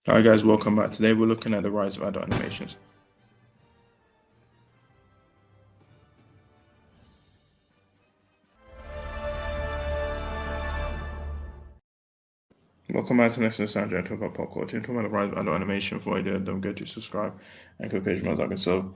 Hi guys, welcome back. Today we're looking at the rise of adult animations. Welcome back to the next SamDjan talk about pop culture. Talking about the rise of adult animation. Before I do, don't forget to subscribe and click page my So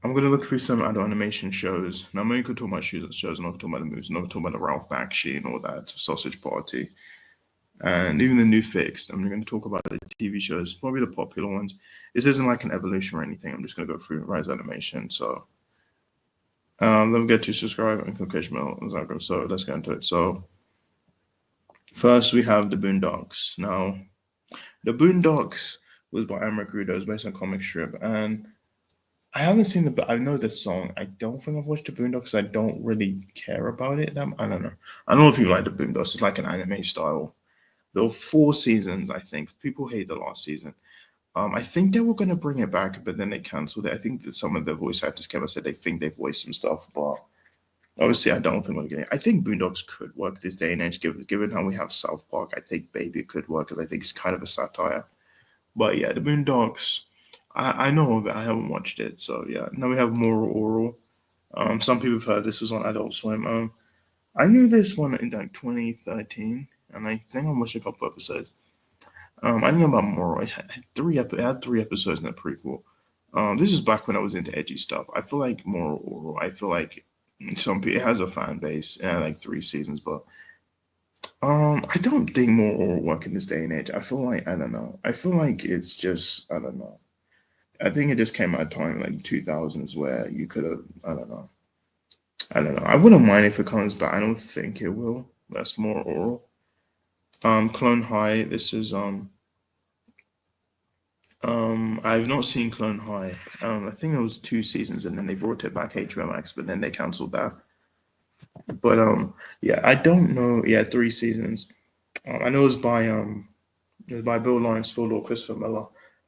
I'm gonna look through some adult animation shows. Now I'm only gonna talk about shows, I'm not talking about the movies, I'm not talking about the Ralph Bakshi and all that, Sausage Party, and even the new Fixed. I'm gonna talk about the TV shows, probably the popular ones. This isn't like an evolution or anything. I'm just gonna go through rise of animation. So don't forget to subscribe and click page my So let's get into it. So first, we have the Boondocks. Now, the Boondocks was by Amber Crudo. It was based on a comic strip, and I haven't seen the. But I know the song. I don't think I've watched the Boondocks. I don't really care about it. I don't know. I know people like the Boondocks. It's like an anime style. There were 4 seasons, I think. People hate the last season. I think they were going to bring it back, but then they cancelled it. I think that some of the voice actors came and said they think they've voiced some stuff, but obviously, I don't think we're getting. I think Boondocks could work this day and age, given how we have South Park. I think Baby could work because I think it's kind of a satire. But yeah, the Boondocks. I know of it. I haven't watched it, so yeah. Now we have Moral Oral. Some people have heard this was on Adult Swim. I knew this one in like 2013, and I think I watched a couple episodes. I didn't know about Moral. It had 3 episodes in the prequel. This is back when I was into edgy stuff. I feel like Moral Oral. I feel like some people it has a fan base and like 3 seasons, but I don't think Moral Oral work in this day and age. I feel like I don't know. I feel like it's just I don't know. I think it just came at a time like 2000s where you could have I don't know. I don't know. I wouldn't mind if it comes back. I don't think it will. That's more oral. Clone High. This is I've not seen Clone High. I think it was 2 seasons and then they brought it back HBO Max, but then they cancelled that. But yeah, I don't know. Yeah, 3 seasons. I know it was by Bill Lawrence, Phil Lord, Christopher Miller.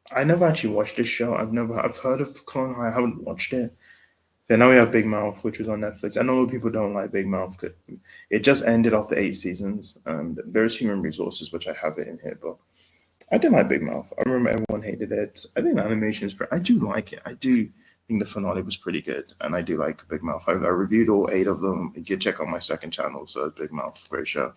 I never actually watched this show. I've heard of Clone High. I haven't watched it. Then now we have Big Mouth, which was on Netflix. I know people don't like Big Mouth. It just ended after 8 seasons. And there's Human Resources, which I have it in here, but I didn't like Big Mouth. I remember everyone hated it. I think the animation is great. I do like it. I do think the finale was pretty good, and I do like Big Mouth. I reviewed all 8 of them. You can check out my second channel. So it's Big Mouth, great show.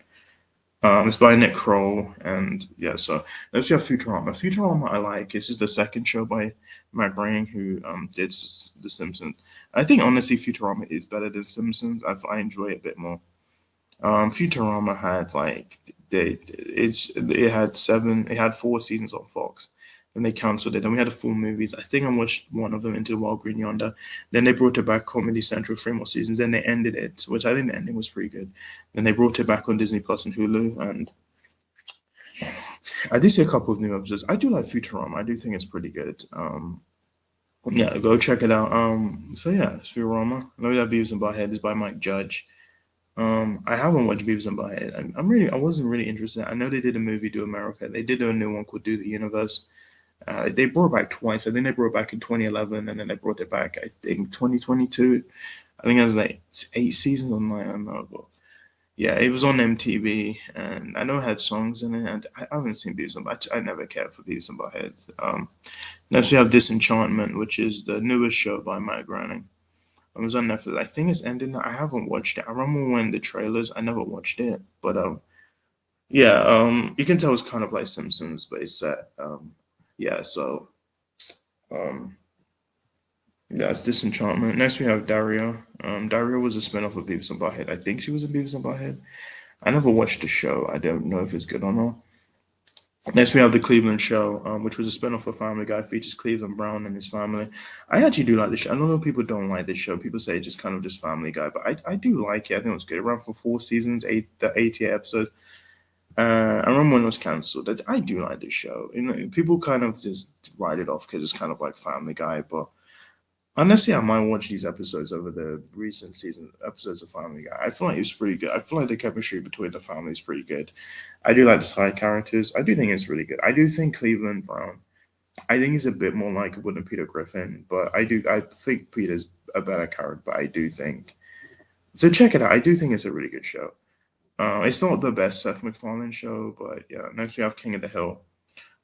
It's by Nick Kroll, and yeah. So let's have Futurama. Futurama, I like. This is the second show by Matt Groening, who did The Simpsons. I think honestly, Futurama is better than Simpsons. I enjoy it a bit more. Futurama had like it had 4 seasons on Fox. Then they cancelled it. Then we had the full movies. I think I watched one of them, Into the Wild Green Yonder. Then they brought it back Comedy Central 3 more seasons. Then they ended it, which I think the ending was pretty good. Then they brought it back on Disney Plus and Hulu, and I did see a couple of new episodes. I do like Futurama. I do think it's pretty good. Yeah, go check it out. So yeah, it's Futurama. I know that Beavis and Butthead is by Mike Judge. I haven't watched Beavis and Butthead. I wasn't really interested. I know they did a movie, Do America. They did a new one called Do the Universe. They brought it back twice. I think they brought it back in 2011, and then they brought it back, I think, 2022. I think it was like 8 seasons on nine. I don't know, but yeah, it was on MTV, and I know it had songs in it. And I haven't seen Beavis and Butthead. I never cared for Beavis and Butthead. Next we have Disenchantment, which is the newest show by Matt Groening. It was on Netflix. I think it's ended now. I haven't watched it. I remember when the trailers. I never watched it, but yeah. You can tell it's kind of like Simpsons, but it's set. Yeah. So, um, yeah, it's Disenchantment. Next we have Dario. Dario was a spinoff of Beavis and Butthead. I think she was in Beavis and Butthead. I never watched the show. I don't know if it's good or not. Next, we have the Cleveland Show, which was a spinoff of Family Guy, features Cleveland Brown and his family. I actually do like this show. I don't know if people don't like this show. People say it's just kind of just Family Guy, but I do like it. I think it was good. It ran for 4 seasons, 88 episodes. I remember when it was cancelled. I do like this show. You know, people kind of just write it off because it's kind of like Family Guy, but honestly, I might watch these episodes over the recent season episodes of Family Guy. I feel like it's pretty good. I feel like the chemistry between the family is pretty good. I do like the side characters. I do think it's really good. I do think Cleveland Brown. I think he's a bit more likable than Peter Griffin, but I think Peter's a better character. But I do think so. Check it out. I do think it's a really good show. It's not the best Seth MacFarlane show, but yeah. Next we have King of the Hill,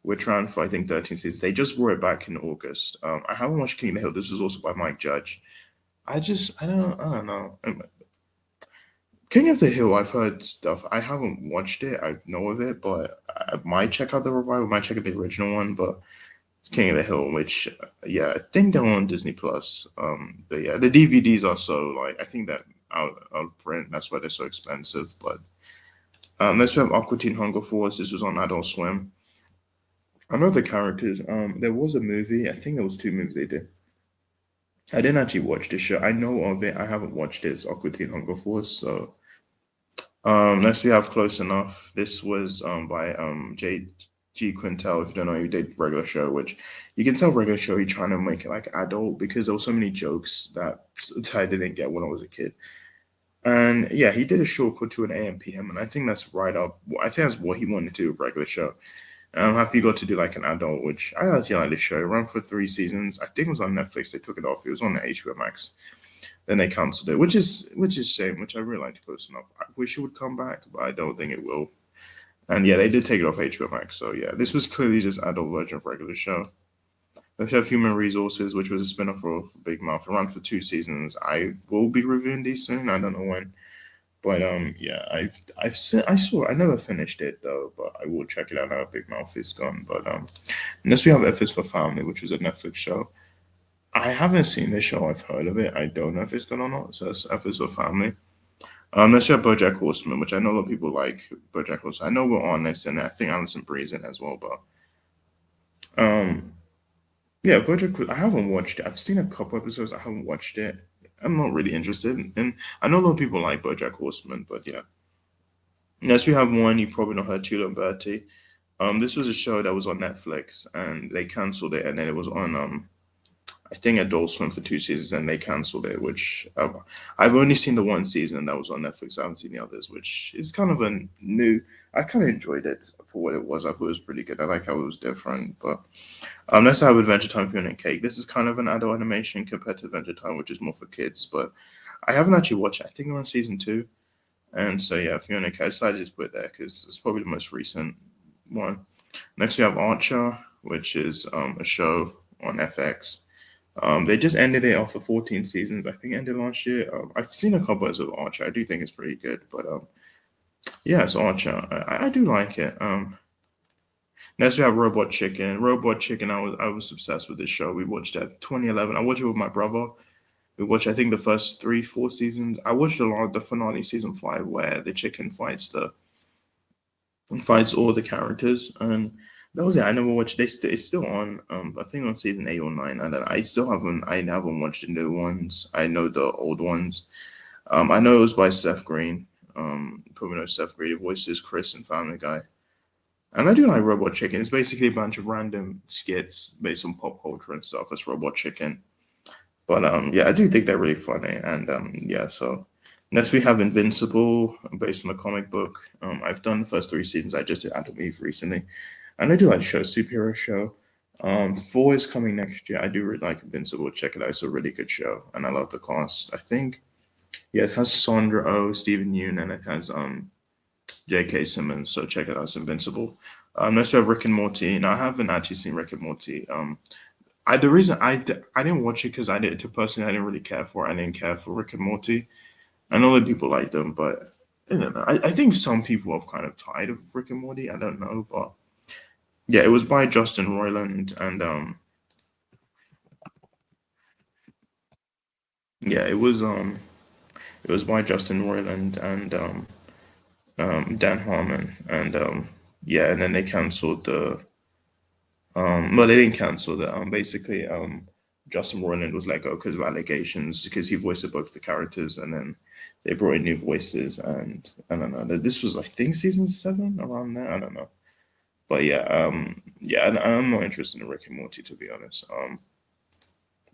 which ran for I think 13 seasons. They just brought it back in August. I haven't watched King of the Hill. This was also by Mike Judge. I don't know. King of the Hill, I've heard stuff. I haven't watched it. I know of it, but I might check out the revival. Might check out the original one. But King of the Hill, which yeah, I think they're on Disney Plus. But yeah, the DVDs are so like I think that out of print. That's why they're so expensive. But let's have Aqua Teen Hunger Force. This was on Adult Swim. I know the characters. There was a movie. I think there was two movies they did. I didn't actually watch this show. I know of it. I haven't watched it. It's Aqua Teen Hunger Force. So next we have Close Enough. This was by J G Quintel. If you don't know, he did regular show, which you can tell regular show he trying to make it like adult because there were so many jokes that I didn't get when I was a kid. And yeah, he did a short cut to an AM PM, and I think that's right up. I think that's what he wanted to do with regular show. And I'm happy he got to do like an adult, which I actually like the show. It ran for 3 seasons. I think it was on Netflix. They took it off. It was on the HBO Max. Then they cancelled it, which is shame. Which I really liked Close Enough. I wish it would come back, but I don't think it will. And yeah, they did take it off HBO Max. So yeah, this was clearly just adult version of regular show. We have Human Resources, which was a spin-off of Big Mouth. It ran for 2 seasons. I will be reviewing these soon. I don't know when. But yeah, I never finished it though, but I will check it out now. Big Mouth is gone. But next we have F is for Family, which was a Netflix show. I haven't seen this show. I've heard of it. I don't know if it's good or not. So it's F is for Family. Next we have BoJack Horseman, which I know a lot of people like. BoJack Horseman. I know we're on this, and I think Alison Brie's in as well. But um, yeah, BoJack. I haven't watched it. I've seen a couple episodes. I haven't watched it. I'm not really interested. And I know a lot of people like BoJack Horseman, but yeah. Next, we have one you probably know her, Tulo and Bertie. This was a show that was on Netflix, and they canceled it, and then it was on I think Adult Swim for 2 seasons, and they canceled it. Which I've only seen the one season that was on Netflix. I haven't seen the others, which is kind of a new. I kind of enjoyed it for what it was. I thought it was pretty good. I like how it was different. But let's have Adventure Time Fiona and Cake. This is kind of an adult animation compared to Adventure Time, which is more for kids. But I haven't actually watched it. I think I'm on season 2. And so yeah, Fiona K. I decided to just put it there because it's probably the most recent one. Next we have Archer, which is a show on FX. They just ended it after 14 seasons. I think it ended last year. I've seen a couple of Archer. I do think it's pretty good, but yeah, it's Archer. I do like it. Next we have Robot Chicken. Robot Chicken. I was obsessed with this show. We watched it 2011. I watched it with my brother. We watched I think the first 3 4 seasons. I watched a lot of the finale season 5 where the chicken fights all the characters, and that was it. I never watched. It's still on. I think on season 8 or 9. And I still haven't. I haven't watched the new ones. I know the old ones. I know it was by Seth Green. Probably know Seth Green. The voices Chris and Family Guy. And I do like Robot Chicken. It's basically a bunch of random skits based on pop culture and stuff. It's Robot Chicken. But yeah, I do think they're really funny. And yeah, so next we have Invincible, based on the comic book. I've done the first 3 seasons. I just did Adam Eve recently, and I do like the show, superhero show. 4 is coming next year. I do really like Invincible. Check it out. It's a really good show, and I love the cast. I think yeah, it has Sandra Oh, Stephen Yeun, and it has J.K. Simmons. So check it out. It's Invincible. Next we have Rick and Morty. Now I haven't actually seen Rick and Morty. The reason I didn't watch it because I didn't to personally I didn't really care for it. I didn't care for Rick and Morty. I know that people like them, but I don't know. I think some people have kind of tired of Rick and Morty. I don't know, but yeah, it was by Justin Roiland, and yeah, it was by Justin Roiland and Dan Harmon, and yeah, and then they cancelled the well, they didn't cancel it. Basically, Justin Roiland was let go because of allegations because he voiced both the characters, and then they brought in new voices, and I don't know. This was I think season 7 around there. I don't know, but yeah, yeah, I'm not interested in Rick and Morty to be honest.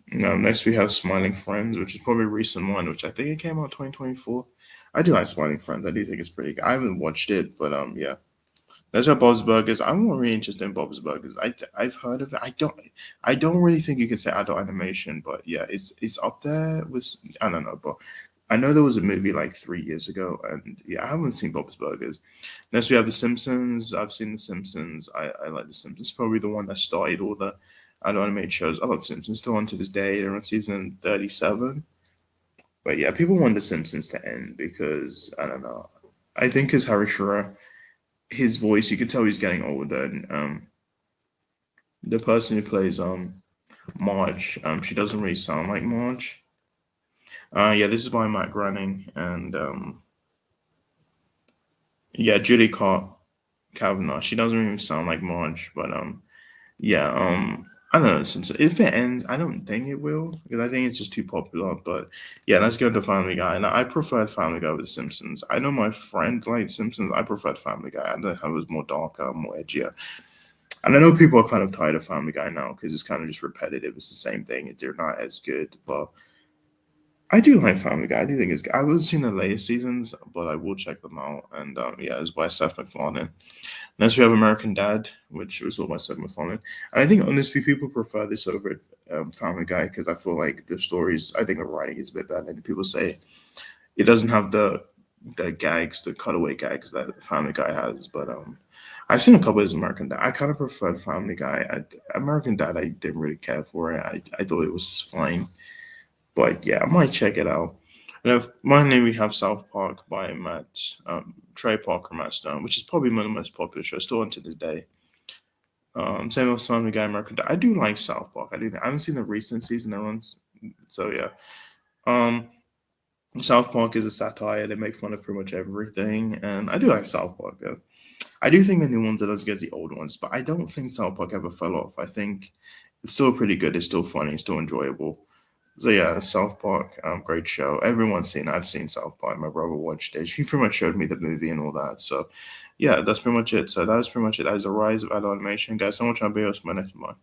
Now next we have Smiling Friends, which is probably a recent one, which I think it came out 2024. I do like Smiling Friends. I do think it's pretty good. I haven't watched it, but yeah. That's what Bob's Burgers. I'm more really interested in Bob's Burgers. I've heard of it. I don't really think you can say adult animation, but yeah, it's up there with I don't know, but I know there was a movie like 3 years ago, and yeah, I haven't seen Bob's Burgers. Next, we have The Simpsons. I've seen The Simpsons. I like The Simpsons. Probably the one that started all the adult animated shows. I love Simpsons. Still on to this day. They're on season 37. But yeah, people want The Simpsons to end because I don't know. I think because Harry Shearer, his voice, you could tell he's getting older, and the person who plays Marge, she doesn't really sound like Marge. Yeah, this is by Matt Groening, and yeah, Judy Kavanaugh. She doesn't even sound like Marge, but yeah, I don't know. Since if it ends, I don't think it will because I think it's just too popular. But yeah, let's go to Family Guy. And I preferred Family Guy with The Simpsons. I know my friend liked Simpsons. I preferred Family Guy. I thought it was more darker, more edgier. And I know people are kind of tired of Family Guy now because it's kind of just repetitive. It's the same thing. They're not as good, but I do like Family Guy. I do think it's good. I haven't seen the latest seasons, but I will check them out. And yeah, it's by Seth MacFarlane. Next, we have American Dad, which was all by Seth MacFarlane. And I think honestly, people prefer this over Family Guy because I feel like the stories. I think the writing is a bit better. And people say it doesn't have the gags, the cutaway gags that Family Guy has. But I've seen a couple of American Dad. I kind of preferred Family Guy. American Dad, I didn't really care for it. I thought it was fine. But yeah, I might check it out. And if finally we have South Park by Trey Parker, Matt Stone, which is probably one of the most popular shows still unto this day. Same with Family Guy, American Dad. I do like South Park. I haven't seen the recent season that runs, so yeah. Um, South Park is a satire. They make fun of pretty much everything, and I do like South Park. Yeah. I do think the new ones are as good as the old ones, but I don't think South Park ever fell off. I think it's still pretty good. It's still funny. It's still enjoyable. So yeah, South Park, great show. Everyone's seen. I've seen South Park. My brother watched it. He pretty much showed me the movie and all that. So yeah, that's pretty much it. So that's pretty much it. As a rise of adult animation, guys. So much. I'll be my next one.